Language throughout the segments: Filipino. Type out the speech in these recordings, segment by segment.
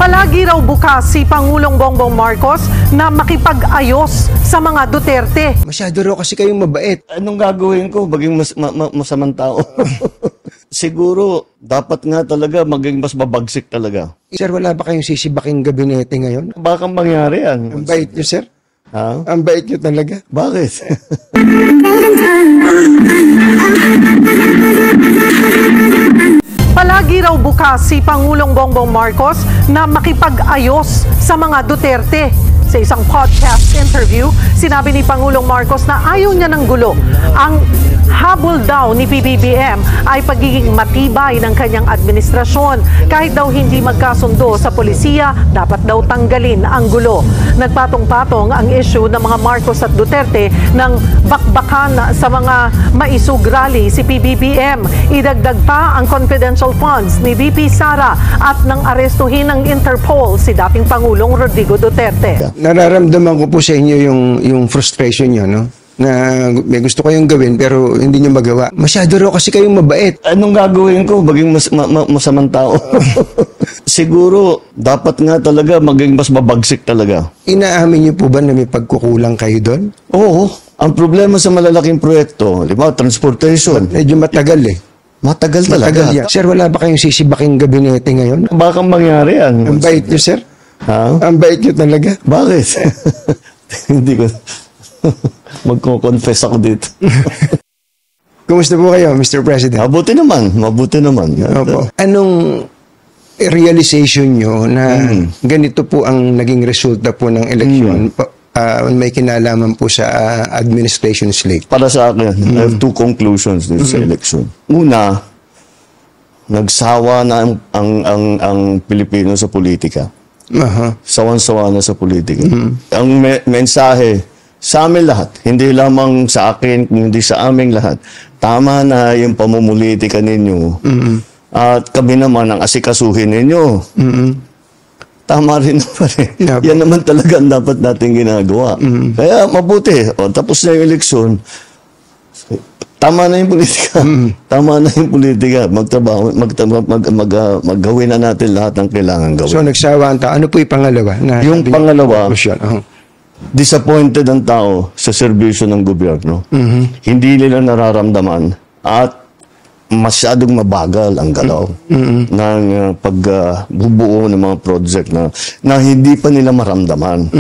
Palagi raw bukas si Pangulong Bongbong Marcos na makipag-ayos sa mga Duterte. Masyado raw kasi kayong mabait. Anong gagawin ko? Maging masamang tao. Siguro, dapat nga talaga maging mas mabagsik talaga. Sir, wala ba kayong sisibaking gabinete ngayon? Baka mangyari yan. Ang bait nyo, sir. Ha? Ang bait nyo talaga. Bakit? Palagi raw bukas si Pangulong Bongbong Marcos na makipag-ayos sa mga Duterte. Sa isang podcast interview, sinabi ni Pangulong Marcos na ayaw niya ng gulo. Ang habol daw ni PBBM ay pagiging matibay ng kanyang administrasyon. Kahit daw hindi magkasundo sa polisiya, dapat daw tanggalin ang gulo. Nagpatong-patong ang issue ng mga Marcos at Duterte ng bakbakan sa mga maisug rally si PBBM. Idagdag pa ang confidential funds ni VP Sara at nang arestuhin ng Interpol si dating Pangulong Rodrigo Duterte. Nararamdaman ko po sa inyo yung frustration nyo, no? Na may gusto kayong gawin pero hindi nyo magawa. Masyado raw kasi kayong mabait. Anong gagawin ko? Maging masamang tao. Siguro, dapat nga talaga maging mas mabagsik talaga. Inaamin nyo po ba na may pagkukulang kayo doon? Oo. Ang problema sa malalaking proyekto, di ba, transportation. Medyo matagal eh. Matagal talaga. Matagal yan. Sir, wala ba kayong sisibaking gabinete ngayon? Baka mangyari yan. Ang bait nyo, sir. Ha? Ang bait nyo talaga. Bakit? Hindi ko. Magko-confess ako dito. Kumusta po kayo, Mr. President? Mabuti naman. Mabuti naman. Opo. Anong realization nyo na ganito po ang naging resulta po ng eleksyon? May kinalaman po sa administration slate. Para sa akin, I have two conclusions dito sa election. Una, nagsawa na ang Pilipino sa politika. Sawan-sawa na sa politika. Ang mensahe sa amin lahat, hindi lamang sa akin, kundi sa aming lahat, tama na yung pamumulitika ninyo. At kami naman ang asikasuhin ninyo. Tama rin naman eh. Yan naman talaga ang dapat natin ginagawa. Kaya mabuti. Tapos na yung eleksyon, tama na yung politika. Tama na yung politika. Maggawin na natin lahat ng kailangan gawin. So, nagsawa ang tao. Ano po yung pangalawa? Yung pangalawa, disappointed ang tao sa serbisyo ng gobyerno. Hindi nila nararamdaman at masyadong mabagal ang galaw ng pagbubuo ng mga project na hindi pa nila maramdaman.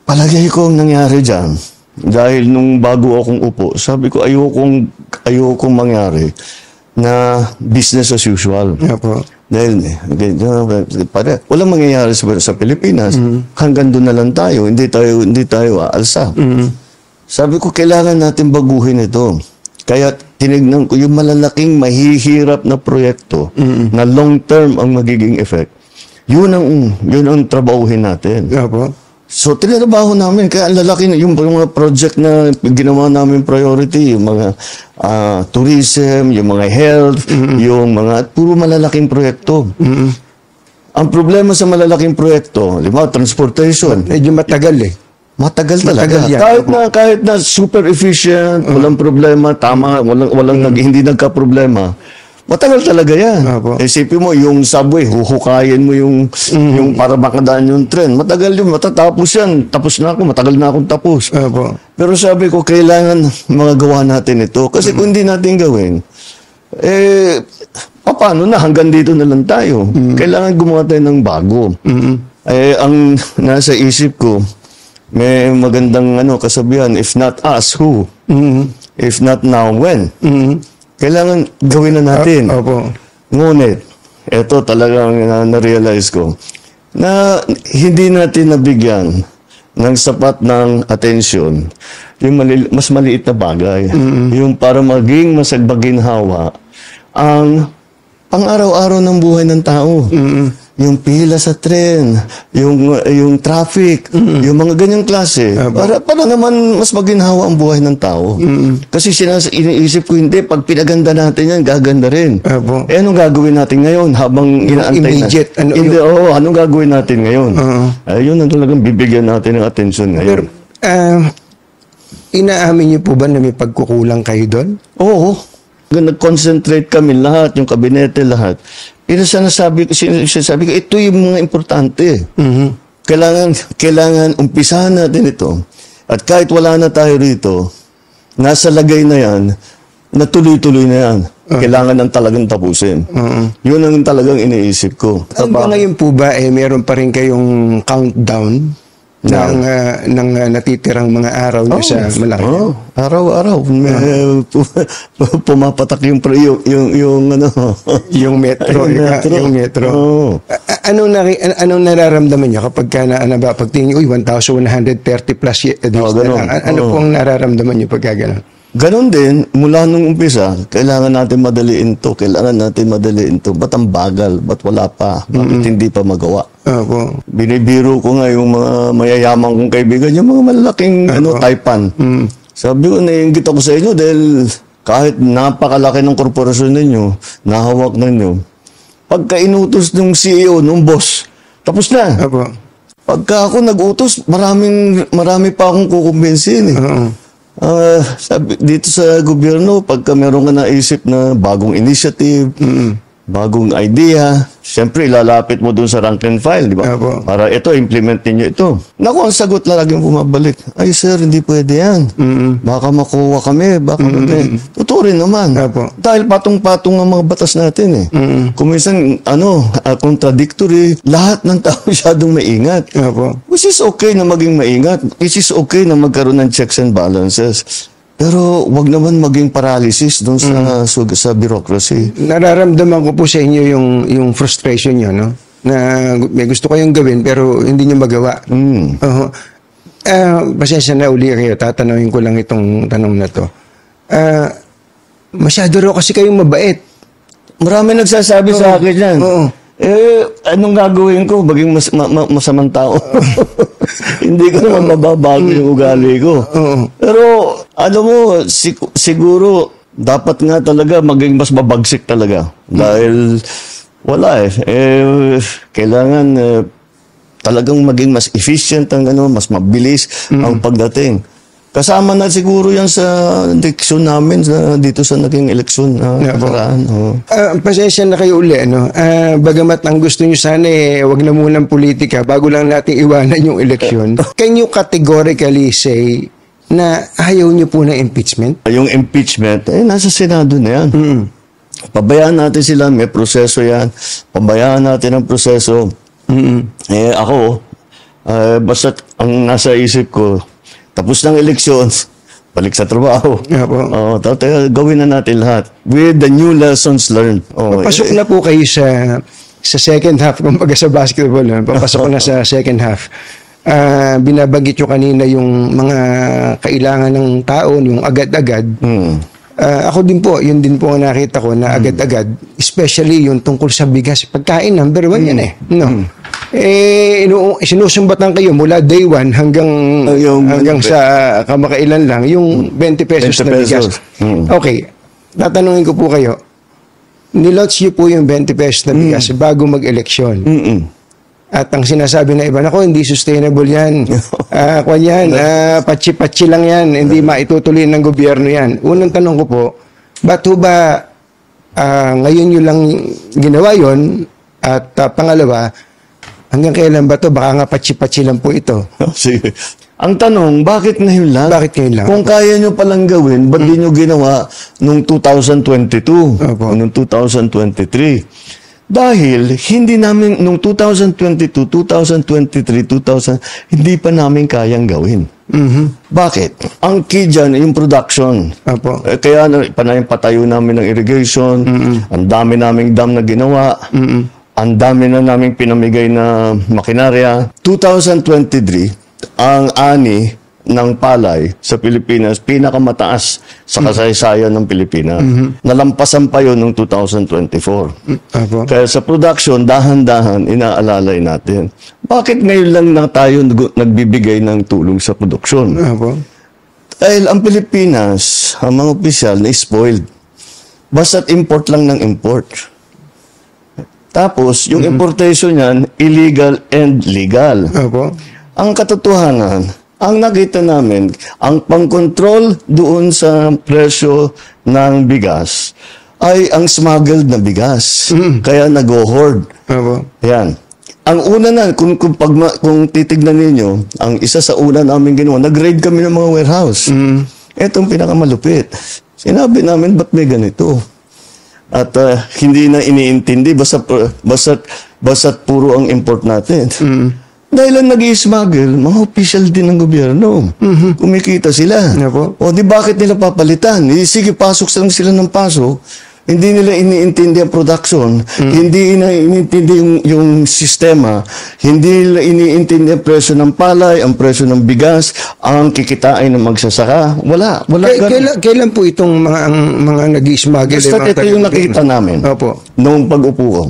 Palagay ko ang nangyari dyan, dahil nung bago akong upo, sabi ko ayokong mangyari na business as usual. Dahil walang mangyayari sa Pilipinas, hanggang doon na lang tayo, hindi tayo aalsa. Sabi ko, kailangan natin baguhin ito. Kaya tinignan ko yung malalaking mahihirap na proyekto na long-term ang magiging effect. Yun ang trabahuhin natin. So, tinrabaho namin. Kaya ang lalaki, yung mga project na ginawa namin priority, yung mga tourism, yung mga health, yung mga puro malalaking proyekto. Ang problema sa malalaking proyekto, di ba, transportation. Medyo matagal eh. Matagal talaga. Kahit na super efficient, walang problema, tama, hindi nagka-problema. Matagal talaga yan. Isipin mo, yung subway, huhukayin mo yung para makadaan yung tren. Matagal yun, matatapos yan. Tapos na ako, matagal na akong tapos. Pero sabi ko, kailangan magagawa natin ito. Kasi kung hindi natin gawin, paano na, hanggang dito na lang tayo. Kailangan gumawa tayo ng bago. Ang nasa isip ko, may magandang kasabihan, if not us, who? If not now, when? Kailangan gawin na natin. Ngunit, ito talagang na-realize ko, na hindi natin nabigyan ng sapat ng atensyon yung mas maliit na bagay. Yung para maging masagbaginhawa ang pang-araw-araw ng buhay ng tao. Yung pila sa tren, yung traffic, yung mga ganyang klase. Para naman mas maginhawa ang buhay ng tao. Kasi iniisip ko, hindi, pag pinaganda natin yan, gaganda rin. Anong gagawin natin ngayon habang inaantay na? Anong gagawin natin ngayon? Yun ang talagang bibigyan natin ng atensyon ngayon. Inaamin niyo po ba na may pagkukulang kayo doon? Oo. Nag-concentrate kami lahat, yung kabinete lahat. Pero sinasabi ko, ito yung mga importante. Kailangan umpisahan natin ito. At kahit wala na tayo rito, nasa lagay na yan, natuloy-tuloy na yan. Kailangan ng talagang tapusin. Yun ang talagang iniisip ko. Hanggang ngayon po ba, meron pa rin kayong countdown ng natitirang mga araw niyo sa Malacanang? Araw-araw. Pumapatak yung ano. Yung metro. Yung metro. Anong nararamdaman niyo kapag pagtingin niyo, 1,130 plus days na lang? Ano pong nararamdaman niyo pagka gano'n? Ganon din, mula nung umpisa, kailangan natin madaliin to. Ba't ang bagal? Ba't wala pa? Bakit hindi pa magawa? Opo. Binibiro ko nga yung mga mayayaman kong kaibigan, yung mga malalaking taipan. Sabi ko, naiingit ako sa inyo dahil kahit napakalaki ng korporasyon ninyo, nahawak ninyo, pagka inutos ng CEO, ng boss, tapos na. Opo. Pagka ako nag-utos, marami pa akong kukumbinsin. Sabi, dito sa gobyerno, pagka meron ka naisip na bagong initiative, bagong idea, siyempre ilalapit mo dun sa rank and file, di ba? Opo. Para ito, implement ninyo ito. Naku, ang sagot na laging bumabalik, ay sir, hindi pwede yan. Baka makuha kami, Totoo rin naman. Opo. Dahil patong-patong ang mga batas natin eh. Kung minsan, contradictory, lahat ng tao masyadong maingat. Opo. Which is okay na maging maingat. Which is okay na magkaroon ng checks and balances. Pero wag naman maging paralysis doon sa bureaucracy. Nararamdaman ko po sa inyo yung frustration niyo, no? Na may gusto kayong gawin pero hindi niyo magawa. Pasensya na uli kayo, tatanungin ko lang itong tanong na to. Masyado raw kasi kayong mabait. Marami nagsasabi sa akin yan. Anong gagawin ko? Maging masamang tao. Hindi ko naman mababago yung ugali ko. Pero, mo, siguro, dapat nga talaga maging mas mabagsik talaga. Dahil, wala kailangan talagang maging mas efficient ang mas mabilis ang pagdating. Kasama na siguro yan sa eleksyon namin dito sa naging eleksyon nakaraan. Pasensya na kayo uli, ano? Bagamat ang gusto nyo sana wag na munang politika bago lang natin iwanan yung eleksyon. Can you categorically say na ayaw nyo po ng impeachment? Yung impeachment, nasa Senado na yan. Pabayaan natin sila, may proseso yan. Pabayaan natin ang proseso. Ako, basta ang nasa isip ko, tapos ng eleksyon, balik sa trabaho. Gawin na natin lahat. With the new lessons learned. Papasok na po kayo sa second half, kumbaga sa basketball. Papasok na sa second half. Binabanggit nyo kanina yung mga kailangan ng tao, yung agad-agad. Ako din po, yun din po ang nakita ko na agad-agad, especially yung tungkol sa bigas. Pagkain, number 1 yan No? Sinusumbatan kayo mula day 1 hanggang sa kamakailan lang, yung 20 pesos na bigas. Okay, tatanungin ko po kayo, nilots nyo po yung 20 pesos na bigas bago mag-eleksyon. At ang sinasabi na iba, nako, hindi sustainable yan. Patsi-patsi lang yan. Hindi maitutuloy ng gobyerno yan. Unang tanong ko po, ba't ba ngayon nyo lang ginawa yon? At pangalawa, hanggang kailan ba to? Baka nga patsi-patsi lang po ito. Sige. Ang tanong, bakit ngayon lang? Bakit ngayon lang? Kung kaya nyo palang gawin, ba't di nyo ginawa noong 2022? Noong 2023? Dahil hindi namin, noong 2022, 2023, hindi pa namin kayang gawin. Bakit? Ang key dyan, yung production. Kaya patayo namin ng irrigation, ang dami naming dam na ginawa, ang dami na naming pinamigay na makinarya. 2023, ang ani ng palay sa Pilipinas, pinakamataas sa kasaysayan ng Pilipinas. Nalampasan pa yun noong 2024. Kaya sa production, dahan-dahan, inaalalay natin. Bakit ngayon lang na tayo nagbibigay ng tulong sa produksyon? Dahil ang Pilipinas, ang mga opisyal, na-spoiled. Basta't import lang ng import. Tapos, yung importation niyan, illegal and legal. Ang katotohanan, Ang nakita namin, ang pang-control doon sa presyo ng bigas ay ang smuggled na bigas. Kaya nag-hoard. Opo. Yan. Ang una na, kung titignan ninyo, ang isa sa una namin ginawa, nag-raid kami ng mga warehouse. Etong pinakamalupit. Sinabi namin, ba't may ganito? At hindi na iniintindi, basta't puro ang import natin. Dahil ang nag-i-smuggle, mga official din ng gobyerno. Kumikita sila. Opo. O di bakit nila papalitan? Sige, pasok lang sila ng pasok. Hindi nila iniintindi ang production, hindi nila iniintindi yung sistema, hindi nila iniintindi ang presyo ng palay, ang presyo ng bigas, ang kikitain ng magsasaka. Wala ganun. Kailan po itong mga nag-i-smuggle? Basta ito yung nakita namin. Opo. Noong pag-upo ko.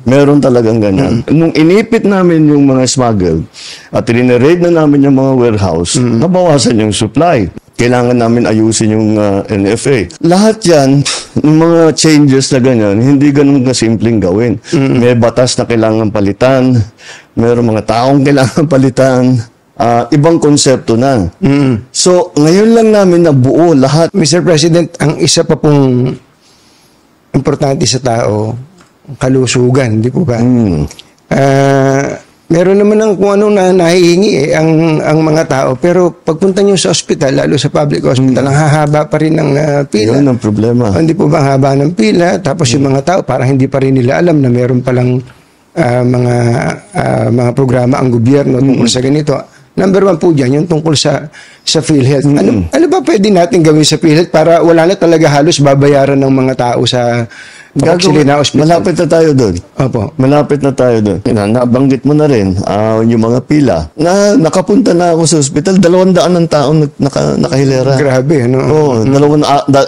Meron talagang ganyan. Nung inipit namin yung mga smuggle at rineraid na namin yung mga warehouse, nabawasan yung supply. Kailangan namin ayusin yung NFA. Lahat yan, yung mga changes na ganyan, hindi ganun kasimpleng gawin. May batas na kailangan palitan, mayroong mga taong kailangan palitan, ibang konsepto na. So, ngayon lang namin nabuo lahat. Mr. President, ang isa pa pong importante sa tao, kalusugan, di po ba? Meron naman ng kung anong nahihingi ang mga tao, pero pagpunta nyo sa ospital, lalo sa public hospital, ang hahaba pa rin ng pila. Yun ang problema. Hindi po ba ang haba ng pila? Tapos yung mga tao, parang hindi pa rin nila alam na meron palang mga programa ang gobyerno tungkol sa ganito. Number 1 po dyan, yung tungkol sa PhilHealth. Ano ba pwede natin gawin sa PhilHealth para wala na talaga halos babayaran ng mga tao sa Pangasinan Hospital? Malapit na tayo doon. Opo. Malapit na tayo doon. Nabanggit mo na rin yung mga pila. Nakapunta na ako sa ospital, 200 ng taong nakahilera. Grabe, ano? Oo,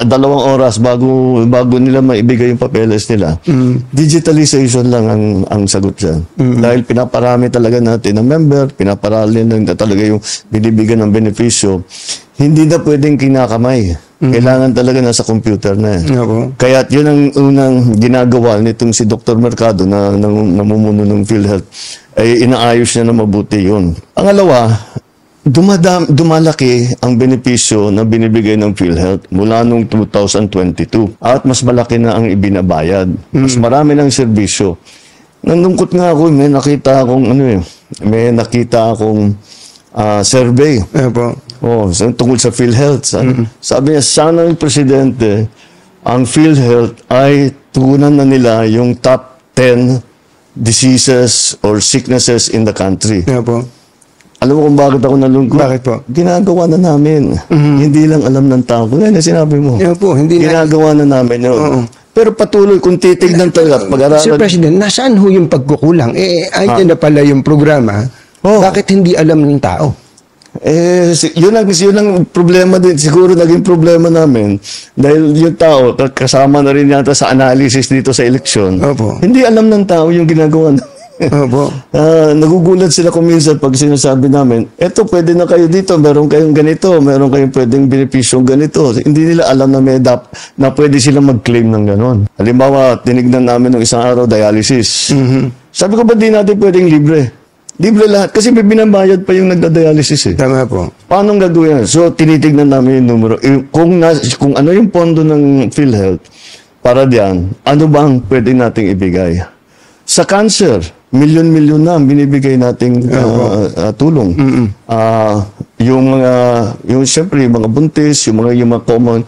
dalawang oras bago nila maibigay yung papeles nila. Digitalization lang ang sagot dyan. Dahil pinaparami talaga natin ang member, pinaparami lang talaga yung binibigyan ng benepisyo. Hindi na pwedeng kinakamay. Kailangan talaga nasa computer na. Kaya yun ang unang ginagawa nitong si Dr. Mercado na namumuno ng PhilHealth, ay inaayos niya na mabuti yun. Pangalawa, dumalaki ang benepisyo na binibigay ng PhilHealth mula noong 2022. At mas malaki na ang ibinabayad. Mas marami ng serbisyo. Nandungkot nga ako, may nakita akong survey. Tungkol sa PhilHealth. Sabi niya, sana yung presidente, ang PhilHealth ay tugunan na nila yung top 10 diseases or sicknesses in the country. Alam mo kung bakit ako nalungkot? Bakit po? Ginagawa na namin. Hindi lang alam ng tao. Kaya sinabi mo. Ginagawa na namin yun. Pero patuloy, kung titignan talaga, pag-aralan. Sir President, nasaan ho yung pagkukulang? Andyan na pala yung programa. Bakit hindi alam ng tao? Yun ang problema din. Siguro naging problema namin. Dahil yung tao, kasama na rin yata sa analysis dito sa eleksyon. Hindi alam ng tao yung ginagawa namin. Nagugulat sila kung minsan pag sinasabi namin, eto pwede na kayo dito, meron kayong ganito, meron kayong pwedeng benepisyong ganito. Hindi nila alam na pwede sila mag-claim ng ganon. Halimbawa, tinignan namin ng isang araw dialysis. Sabi ko, ba di natin pwedeng libre? Libre lahat. Kasi may binabayad pa yung nagda-dialysis eh. Tama po. Paano gagawin? So, tinitignan namin yung numero. Kung ano yung pondo ng PhilHealth, para diyan, ano ba ang pwede nating ibigay? Sa cancer, milyon-milyon na binibigay nating tulong. Yung siyempre, yung mga buntis, yung mga common,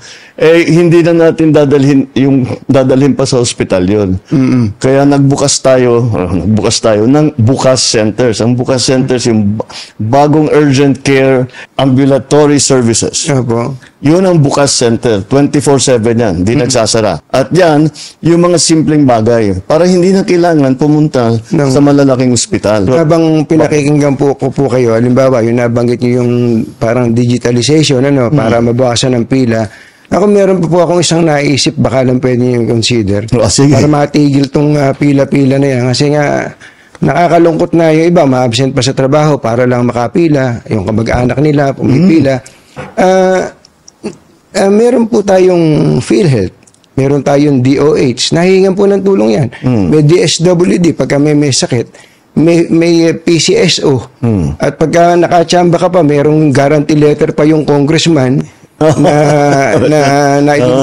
hindi na natin dadalhin pa sa ospital yun. Kaya nagbukas tayo ng Bukas Centers. Ang Bukas Centers, yung bagong urgent care ambulatory services. Yun ang Bukas Center. 24/7 yan. Hindi nagsasara. At yan, yung mga simpleng bagay. Para hindi na kailangan pumunta sa malalaking ospital. Habang pinakikinggan po kayo, halimbawa, yung nabanggit nyo yung parang digitalization, para mabawasan ng pila. Ako meron po akong isang naisip, baka lang pwede nyo consider. Para matigil tong pila-pila na yan. Kasi nga, nakakalungkot na yung iba, ma-absent pa sa trabaho para lang makapila. Yung kamag-anak nila, pumipila. Meron po tayong PhilHealth. Meron tayong DOH. Nahihingan po ng tulong yan. May DSWD pagka may sakit. may PCSO. At pagka nakachamba ka pa, mayroong guarantee letter pa yung congressman na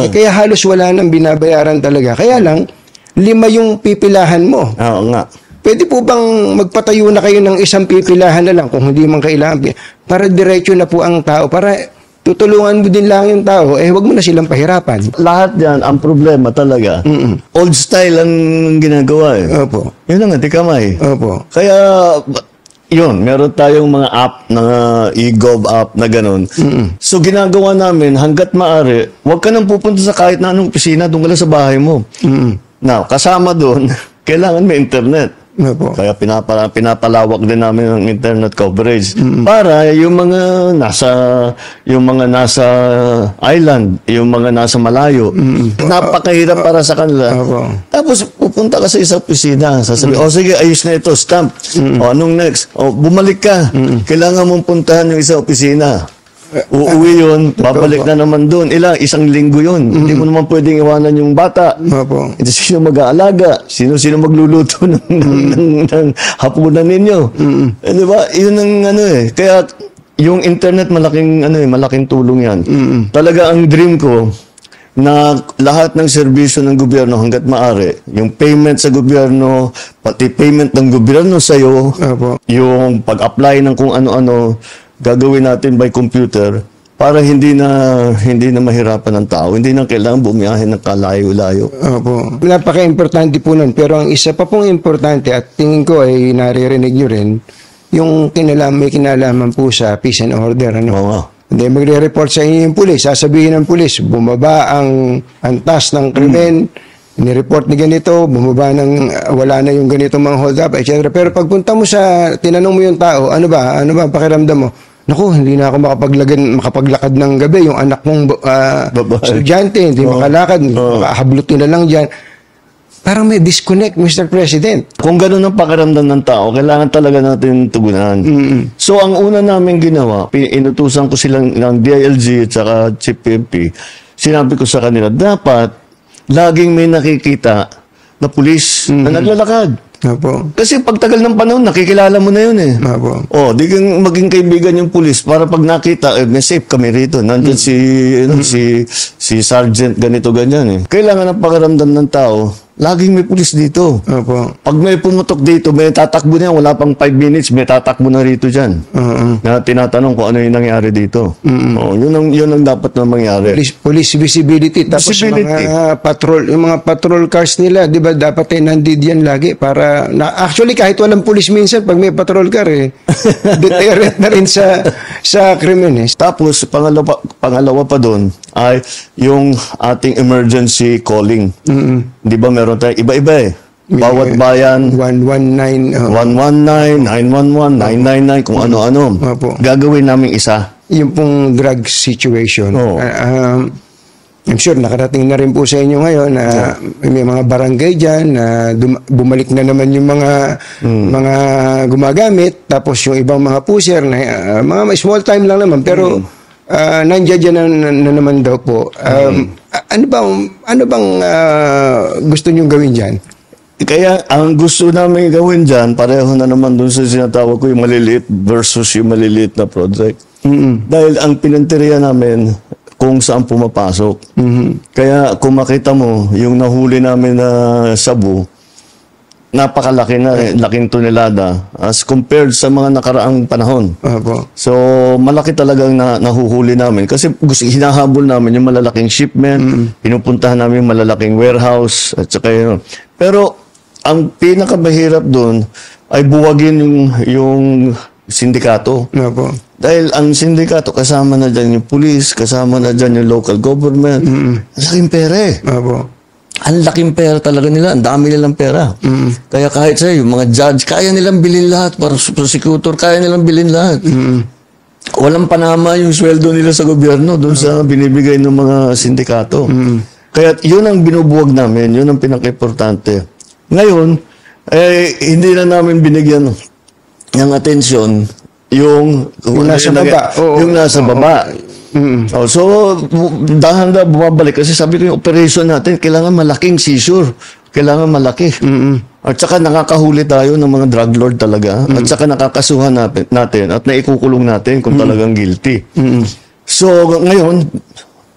kaya halos wala nang binabayaran talaga. Kaya lang, 5 yung pipilahan mo. Oo nga. Pwede po bang magpatayo na kayo ng isang pipilahan na lang kung hindi man kailangan para diretso na po ang tao, para tutulungan mo din lang yung tao, wag mo na silang pahirapan. Lahat yan, ang problema talaga, old style ang ginagawa eh. Opo. Yun ang nga, kamay. Opo. Kaya, yun, meron tayong mga app, na e-gov app na ganun. So, ginagawa namin, hanggat maaari, huwag ka nang pupunta sa kahit na anong opisina, doon ka lang sa bahay mo. Now, kasama doon, kailangan may internet. Opo. Kaya pinapalawak din namin ang internet coverage para yung mga nasa island, yung mga nasa malayo, napakahirap para sa kanila. Opo. Tapos pupunta ka sa isang opisina, sasabihin, sige, ayos na ito, stamp. O anong next? O bumalik ka. Kailangan mong puntahan yung isang opisina. Uuwi yun, babalik na naman doon. Isang linggo yun. Hindi mo naman pwedeng iwanan yung bata. Opo. Ito sino mag-aalaga? Sino magluluto ng hapunan ninyo? Di ba? Yun ang Kaya yung internet malaking tulong yan. Talaga ang dream ko na lahat ng serbisyo ng gobyerno hanggat maaari, yung payment sa gobyerno, pati payment ng gobyerno sa'yo, Opo. yung pag-apply ng kung ano-ano, gagawin natin by computer para hindi na mahirapan ng tao. Hindi na kailangan bumiyahin ng kalayo-layo. Opo. Napaka-importante po nun. Pero ang isa pa pong importante at tingin ko ay naririnig nyo rin, yung may kinalaman po sa peace and order. Oo. Hindi, magre-report sa inyo yung pulis. Sasabihin ng pulis, bumaba ang antas ng krimen, ni-report ni ganito, bumaba wala na yung ganito mga hold up, etc. Pero pagpunta mo tinanong mo yung tao, ano ba ang pakiramdam mo? Naku, hindi na ako makapaglakad ng gabi. Yung anak kong estudyante, hindi makalakad, hahablutin na lang dyan. Parang may disconnect, Mr. President. Kung gano'n ang pakiramdam ng tao, kailangan talaga natin tugunan. So, ang una namin ginawa, inutusan ko silang ng DILG at saka Chief PNP, sinabi ko sa kanila, dapat laging may nakikita na pulis na naglalakad. Opo. Kasi pagtagal ng panahon, nakikilala mo na yun eh. Opo. Di kang maging kaibigan yung pulis para pag nakita, may safe kami rito. Nandun si Sergeant ganito ganyan eh. Kailangan ang pakiramdam ng tao, laging may pulis dito. Opo. Pag may pumutok dito, may tatakbo na yan, wala pang 5 minutes, may tatakbo na rito dyan. Na tinatanong kung ano yung nangyari dito. Yun ang dapat na mangyari. Police visibility. Tapos Visibility. yung mga patrol cars nila, di ba dapat nandid yan lagi para actually kahit walang pulis minsan pag may patrol car deterrent na rin sa krimen eh. Tapos, pangalawa pa doon ay yung ating emergency calling. Di ba meron tayo iba-iba eh. Bawat bayan, 119. 119, 911, 999, kung ano-ano. Opo. Gagawin namin isa. Yung pong drug situation. Oo. I'm sure nakarating na rin po sa inyo ngayon na may mga barangay dyan na bumalik na naman yung mga gumagamit, tapos yung ibang mga pusher na mga small time lang naman pero nandiyan na naman daw po. Ano bang gusto niyong gawin dyan? Kaya ang gusto namin gawin dyan, pareho na naman dun sa sinatawag ko yung maliliit versus yung maliliit na project. Dahil ang pinanteriya namin kung saan pumapasok. Kaya kung makita mo, yung nahuli namin na sabu, napakalaki na, laking tonelada as compared sa mga nakaraang panahon. Opo. So, malaki talagang nahuhuli namin. Kasi hinahabol namin yung malalaking shipment, pinupuntahan namin yung malalaking warehouse, at saka yun. Pero, ang pinakamahirap doon ay buwagin yung sindikato. Opo. Dahil ang sindikato, kasama na dyan yung police, kasama na dyan yung local government. Ang laking pera eh. Opo. Ang laking pera talaga nila. Ang dami nilang pera. Kaya kahit sa'yo, yung mga judge, kaya nilang bilhin lahat. Para prosecutor, kaya nilang bilhin lahat. Walang panama yung sweldo nila sa gobyerno doon sa binibigay ng mga sindikato. Kaya yun ang binubuwag namin. Yun ang pinaka-importante. Ngayon, hindi na namin binigyan ng atensyon yung nasa baba. Yung nasa baba. So, dahan-dahan bumabalik. Kasi sabi ko yung operation natin, kailangan malaking seizure. Kailangan malaki. At saka nakakahuli tayo ng mga drug lord talaga. At saka nakakasuhan natin at naikukulong natin kung talagang guilty. So, ngayon,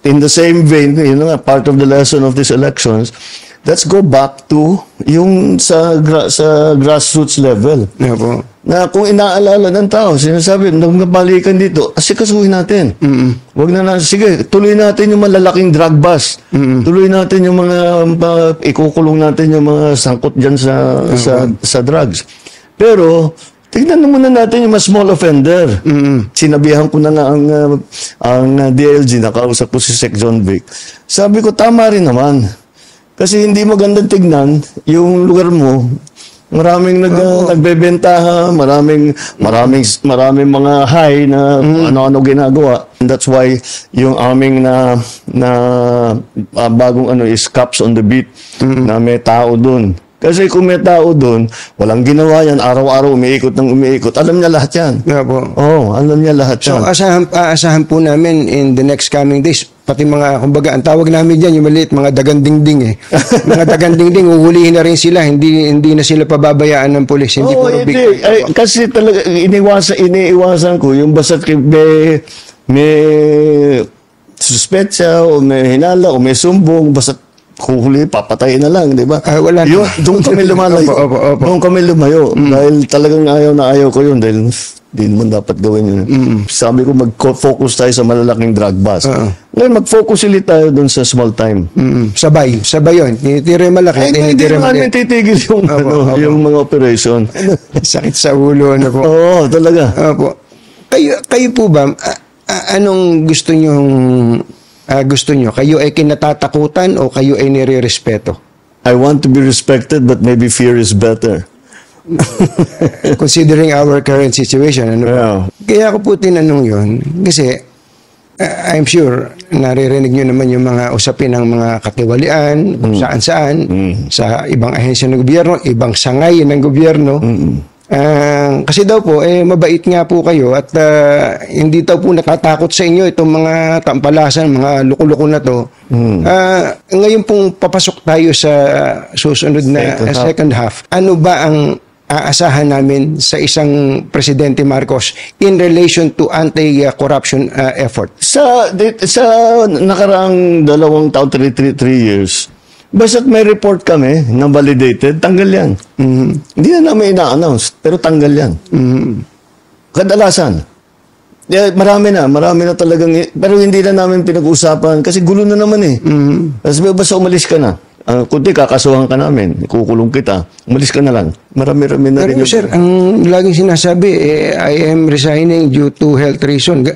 in the same vein, part of the lesson of these elections, let's go back to yung sa grassroots level. Yeah, po. Na kung inaalala ng tao, sinasabi, nung nabalikan dito, asikasuhin natin. Wag na sige, tuloy natin yung malalaking drug bust. Tuloy natin yung mga, ikukulong natin yung mga sangkot dyan sa drugs. Pero, tignan muna natin yung mas small offender. Sinabihan ko na nga ang DLG, nakausap ko si Sec. John Vic. Sabi ko, tama rin naman. Kasi hindi magandang tignan yung lugar mo. Maraming nagbebentaha, maraming mga high na ano-ano ginagawa. And that's why yung aming bagong is cops on the beat na may tao dun. Kasi kung may tao dun, walang ginawa yan, araw-araw umiikot. Alam niya lahat yan. Yeah, po. Alam niya lahat So, yan. aasahan po namin in the next coming days, pati mga, kumbaga, ang tawag namin dyan, yung maliit, mga dagandingding eh. Mga dagandingding, uhulihin na rin sila, hindi na sila pababayaan ng pulis. Hindi puro big. Kasi talaga, iniiwasan ko, yung basta may suspetsa, o may hinala, o may sumbong, basta huhuli, papatayin na lang, di ba? Wala. Doon kami lumalayo. Opo. Doon kami lumayo. Dahil talagang ayaw ko yun. Dahil di naman dapat gawin yun. Sabi ko, mag-focus tayo sa malalaking drug bust. Ngayon, mag-focus ulit tayo doon sa small time. Sabay yun. Tinitira yung malaki. Hindi naman titigil yung mga operation. Sakit sa ulo. Ano po. Oo, talaga. Opo. Kayo po ba, anong gusto nyo, kayo ay kinatatakutan o kayo ay nire-respeto? I want to be respected, but maybe fear is better. Considering our current situation. Ano Yeah. Kaya ako po tinanong yun, kasi I'm sure naririnig nyo naman yung mga usapin ng mga katiwalian, kung saan-saan, sa ibang ahensya ng gobyerno, ibang sangay ng gobyerno. Kasi daw po, mabait nga po kayo at hindi daw po natatakot sa inyo itong mga tampalasan, mga luko-luko na to. Ngayon pong papasok tayo sa susunod na second half, ano ba ang aasahan namin sa isang Presidente Marcos in relation to anti-corruption effort? Sa nakaraang 2 taon, 3 years, basta't may report kami na validated, tanggal yan. Hindi na namin ina-announce, pero tanggal yan. Kadalasan. Marami na talagang, pero hindi na namin pinag-uusapan kasi gulo na naman eh. Kasi basta umalis ka na. Kundi kakasuhan ka namin, ikukulong kita, umalis ka na lang. Marami-rami na rin. Pero sir, ang laging sinasabi, I am resigning due to health reason.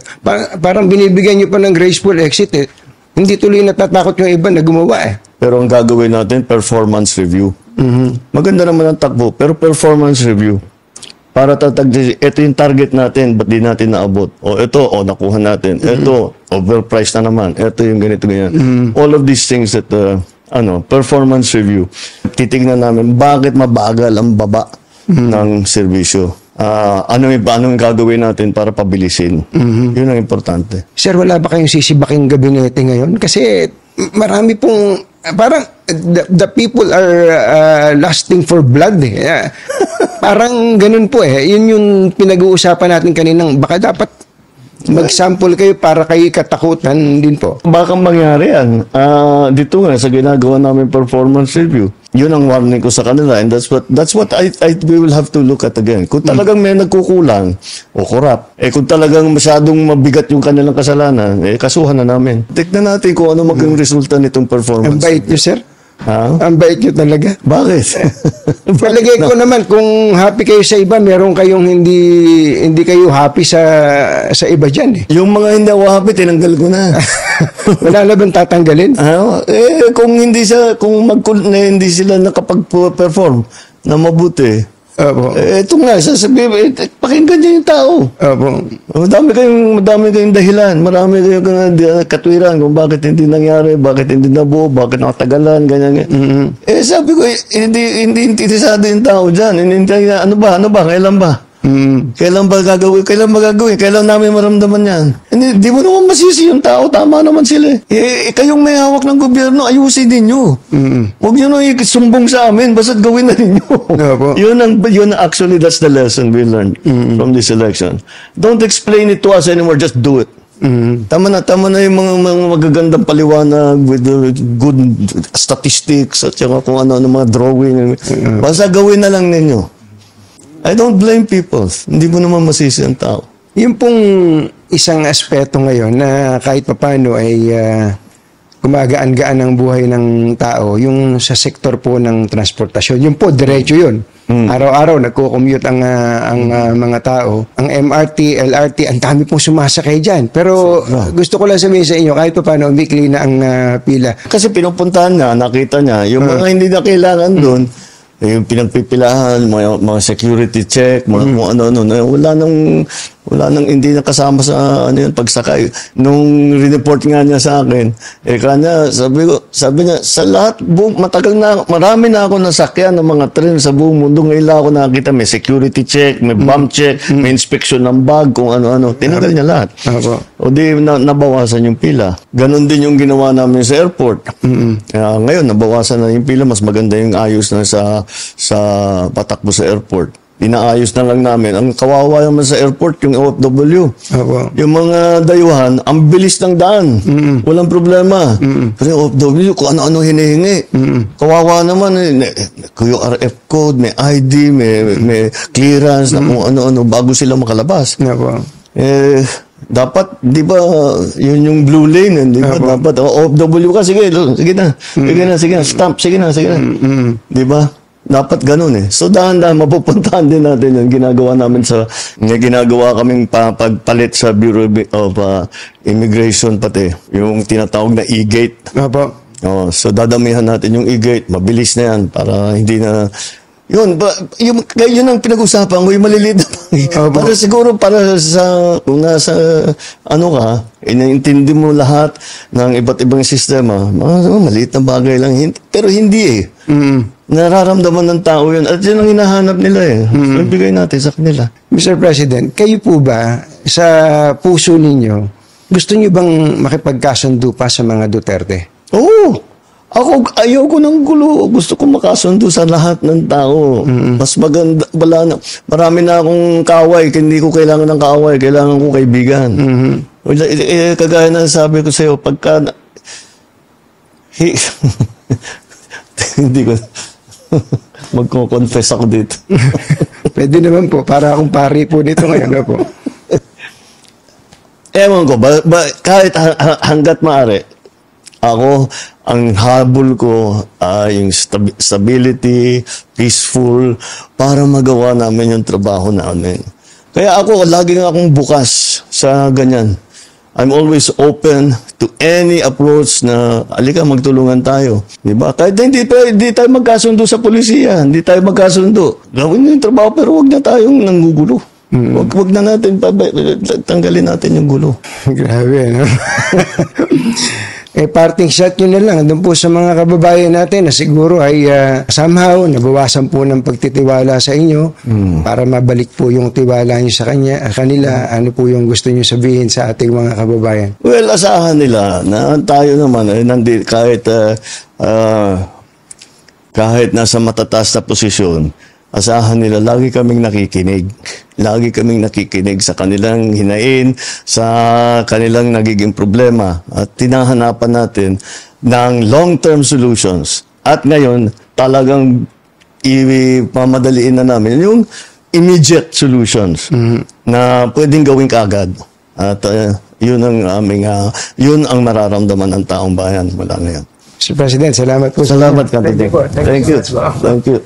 Parang binibigyan nyo pa ng graceful exit eh. Hindi tuloy natatakot yung iba na gumawa eh. Pero ang gagawin natin, performance review. Maganda naman ang takbo, pero performance review. Para ito yung target natin, ba't di natin naabot? Nakuha natin. Ito, overpriced na naman. Ito yung ganito, ganyan. All of these things that, performance review. Titignan namin, bakit mabagal ang baba ng serbisyo? Anong gagawin natin para pabilisin? Yun ang importante. Sir, wala ba kayong sisibaking gabinete ngayon? Kasi marami pong, parang the people are lusting for blood eh. Parang ganun po eh. Yun yung pinag-uusapan natin kaninang, baka dapat mag-sample kayo para kayo katakutan din po. Baka mangyari yan. Dito nga, sa ginagawa namin performance review, yun ang warning ko sa kanila, and that's what we will have to look at again. Kung talagang may nagkukulang o corrupt, kung talagang masyadong mabigat yung kanilang kasalanan, kasuhan na namin. Tignan natin kung ano maging resulta nitong performance. Ang bait nyo, sir. Ang bait nyo talaga. Bakit? Palagay ko naman, kung happy kayo sa iba, meron kayong hindi kayo happy sa iba dyan eh. Yung mga hindi ako happy, tinanggal ko na. Wala na bang tatanggalin? Kung hindi sila nakapag-perform na mabuti, ito nga, sasabihin, pakinggan niyo yung tao. Madami kayong dahilan, marami kayong katwiran kung bakit hindi nangyari, bakit hindi nabuo, bakit nakatagalan, ganyan. Sabi ko, hindi interesado yung tao dyan. Ano ba, kailan ba? Kailan ba gagawin? Kailan magagawin? Kailan namin maramdaman yan? Hindi mo naman masisi yung tao. Tama naman sila. Kayong may hawak ng gobyerno, ayusin ninyo. Huwag nyo nang isumbong sa amin. Basta't gawin na ninyo. Opo. Actually, that's the lesson we learned from this election. Don't explain it to us anymore. Just do it. Tama na yung mga magagandang paliwanag with the good statistics at saka kung ano mga drawing. Basta gawin na lang ninyo. I don't blame people. Hindi mo naman masisi ang tao. Yung pong isang aspeto ngayon na kahit papano ay gumagaan-gaan ang buhay ng tao, yung sa sektor po ng transportasyon. Yung po, diretso yun. Araw-araw, nagko-commute ang mga tao. Ang MRT, LRT, ang dami pong sumasakay dyan. Pero gusto ko lang sabihin sa inyo, kahit papano, umikli na ang pila. Kasi pinupuntahan niya, nakita niya, yung mga hindi na kailangan doon, yung pinagpipilahan, mga security check, mga kung ano-ano, wala nang hindi nakasama sa pagsakay. Nung report nga niya sa akin, kanya, sabi niya, sa lahat, marami na ako nasakyan ng mga tren sa buong mundo. Ngayon lang ako nakakita, may security check, may bomb check, may inspection ng bag, kung ano-ano. Tinagal niya lahat. O di, nabawasan yung pila. Ganon din yung ginawa namin sa airport. Ngayon, nabawasan na yung pila, mas maganda yung ayos na sa patakbo sa airport. Inaayos na lang namin. Ang kawawa naman sa airport, yung OFW. Yung mga dayuhan, ang bilis ng daan. Walang problema. Pero yung OFW, kung ano-ano hinihingi. Kawawa naman. Yung RF code, may ID, may clearance, na kung ano-ano, bago sila makalabas. Dapat, di ba, yun yung blue lane, di ba? Dapat, OFW ka, sige na, stamp, sige na. Di ba? Dapat ganun eh. So dahan-dahan mapupuntahan din natin yung ginagawa namin ginagawa kaming pagpalit sa Bureau of Immigration pati. Yung tinatawag na e-gate. So dadamihan natin yung e-gate. Mabilis na yan para hindi na... Yun ang pinag-usapan ko, yung maliliit na para siguro, kung nasa, inaintindi mo lahat ng iba't ibang sistema, maliit na bagay lang. Pero hindi eh. Nararamdaman ng tao yun. At yun ang hinahanap nila eh. So, ibigay natin sa kanila. Mr. President, kayo po ba, sa puso ninyo, gusto niyo bang makipagkasundo pa sa mga Duterte? Oo. Ayaw ko ng gulo. Gusto ko makasundo sa lahat ng tao. Mas maganda, marami na akong kaaway. Hindi ko kailangan ng kaaway. Kailangan ko kaibigan. Kagaya na sabi ko sa'yo, pagka... hindi ko... Magko-confess ako dito. Pwede naman po. Para akong pari po dito ngayon po. Ewan ko, kahit hanggat maaari, ako, ang habol ko ay yung stability, peaceful, para magawa namin yung trabaho namin. Kaya ako, laging akong bukas sa ganyan. I'm always open to any approach na, alika, magtulungan tayo. Diba? Kahit hindi tayo magkasundo sa polisiya, hindi tayo magkasundo. Gawin nyo yung trabaho, pero wag na tayong nanggugulo. Wag na natin, tanggalin natin yung gulo. Grabe, no? Parting shot nyo na lang doon po sa mga kababayan natin na siguro ay somehow nabawasan po ng pagtitiwala sa inyo para mabalik po yung tiwala nyo sa kanila. Ano po yung gusto nyo sabihin sa ating mga kababayan? Well, asahan nila na tayo naman kahit nasa matataas na posisyon, asahan nila, lagi kaming nakikinig. Lagi kaming nakikinig sa kanilang hinain, sa kanilang nagiging problema. At tinahanapan natin ng long-term solutions. At ngayon, talagang ipamadaliin na namin yung immediate solutions na pwedeng gawin kaagad. At yun ang mararamdaman ng taong bayan mula ngayon. Mr. President, salamat po. Salamat, Kanto. Thank you. Thank you.